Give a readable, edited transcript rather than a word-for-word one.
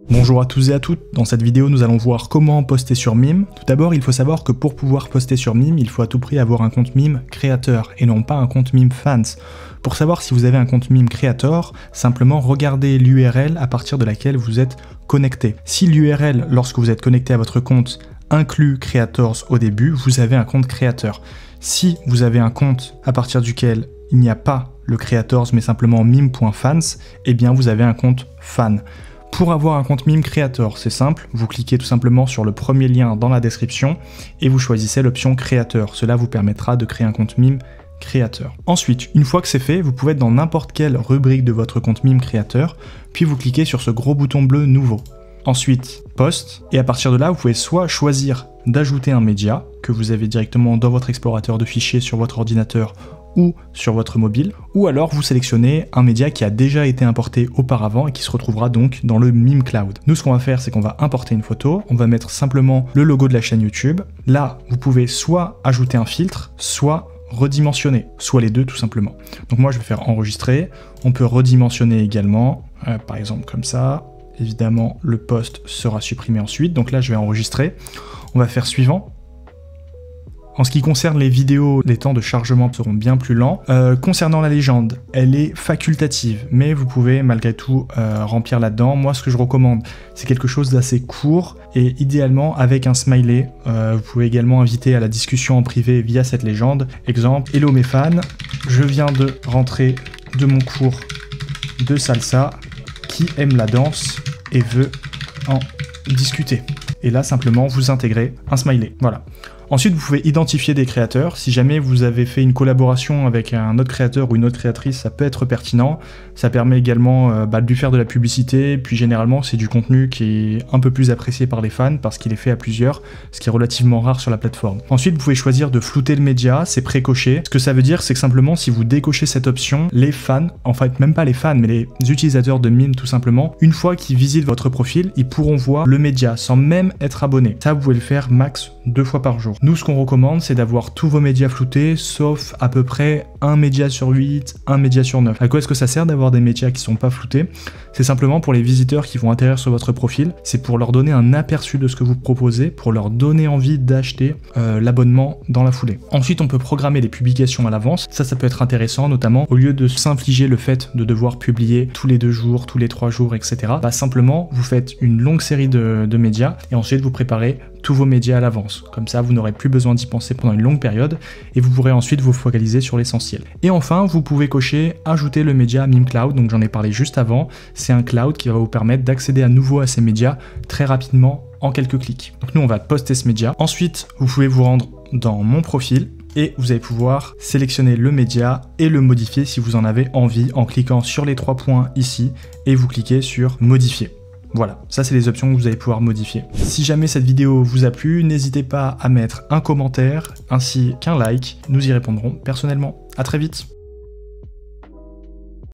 Bonjour à tous et à toutes, dans cette vidéo nous allons voir comment poster sur Mime. Tout d'abord il faut savoir que pour pouvoir poster sur Mime, il faut à tout prix avoir un compte Mime créateur et non pas un compte Mime fans. Pour savoir si vous avez un compte Mime créateur, simplement regardez l'URL à partir de laquelle vous êtes connecté. Si l'URL lorsque vous êtes connecté à votre compte inclut creators au début, vous avez un compte créateur. Si vous avez un compte à partir duquel il n'y a pas le creators mais simplement mime.fans, eh bien vous avez un compte fan. Pour avoir un compte Mime Creator, c'est simple, vous cliquez tout simplement sur le premier lien dans la description et vous choisissez l'option Créateur. Cela vous permettra de créer un compte Mime Créateur. Ensuite, une fois que c'est fait, vous pouvez être dans n'importe quelle rubrique de votre compte Mime Créateur, puis vous cliquez sur ce gros bouton bleu Nouveau. Ensuite, Poste, et à partir de là, vous pouvez soit choisir d'ajouter un média que vous avez directement dans votre explorateur de fichiers sur votre ordinateur ou sur votre mobile, ou alors vous sélectionnez un média qui a déjà été importé auparavant et qui se retrouvera donc dans le Mime Cloud. Nous, ce qu'on va faire, c'est qu'on va importer une photo, on va mettre simplement le logo de la chaîne YouTube. Là, vous pouvez soit ajouter un filtre, soit redimensionner, soit les deux tout simplement. Donc moi, je vais faire enregistrer, on peut redimensionner également, par exemple comme ça. Évidemment, le post sera supprimé ensuite, donc là, je vais enregistrer. On va faire suivant. En ce qui concerne les vidéos, les temps de chargement seront bien plus lents. Concernant la légende, elle est facultative, mais vous pouvez malgré tout remplir là-dedans. Moi, ce que je recommande, c'est quelque chose d'assez court et idéalement avec un smiley. Vous pouvez également inviter à la discussion en privé via cette légende. Exemple, hello mes fans, je viens de rentrer de mon cours de salsa, qui aime la danse et veut en discuter. Et là, simplement, vous intégrez un smiley. Voilà. Ensuite, vous pouvez identifier des créateurs. Si jamais vous avez fait une collaboration avec un autre créateur ou une autre créatrice, ça peut être pertinent. Ça permet également de lui faire de la publicité. Puis généralement, c'est du contenu qui est un peu plus apprécié par les fans parce qu'il est fait à plusieurs, ce qui est relativement rare sur la plateforme. Ensuite, vous pouvez choisir de flouter le média, c'est précoché. Ce que ça veut dire, c'est que simplement, si vous décochez cette option, les fans, en fait même pas les fans, mais les utilisateurs de Mime tout simplement, une fois qu'ils visitent votre profil, ils pourront voir le média sans même être abonnés. Ça, vous pouvez le faire max 2 fois par jour. Nous, ce qu'on recommande, c'est d'avoir tous vos médias floutés, sauf à peu près un média sur 8, un média sur 9. À quoi est-ce que ça sert d'avoir des médias qui sont pas floutés? C'est simplement pour les visiteurs qui vont atterrir sur votre profil, c'est pour leur donner un aperçu de ce que vous proposez, pour leur donner envie d'acheter l'abonnement dans la foulée. Ensuite, on peut programmer les publications à l'avance. Ça peut être intéressant, notamment au lieu de s'infliger le fait de devoir publier tous les 2 jours, tous les 3 jours, etc. Simplement, vous faites une longue série de médias et ensuite vous préparez tous vos médias à l'avance. Comme ça, vous n'aurez plus besoin d'y penser pendant une longue période et vous pourrez ensuite vous focaliser sur l'essentiel. Et enfin, vous pouvez cocher ajouter le média Mime Cloud, donc j'en ai parlé juste avant. C'est un cloud qui va vous permettre d'accéder à nouveau à ces médias très rapidement en quelques clics. Donc nous, on va poster ce média. Ensuite, vous pouvez vous rendre dans mon profil et vous allez pouvoir sélectionner le média et le modifier si vous en avez envie en cliquant sur les 3 points ici et vous cliquez sur modifier. Voilà, ça c'est les options que vous allez pouvoir modifier. Si jamais cette vidéo vous a plu, n'hésitez pas à mettre un commentaire ainsi qu'un like, nous y répondrons personnellement. À très vite.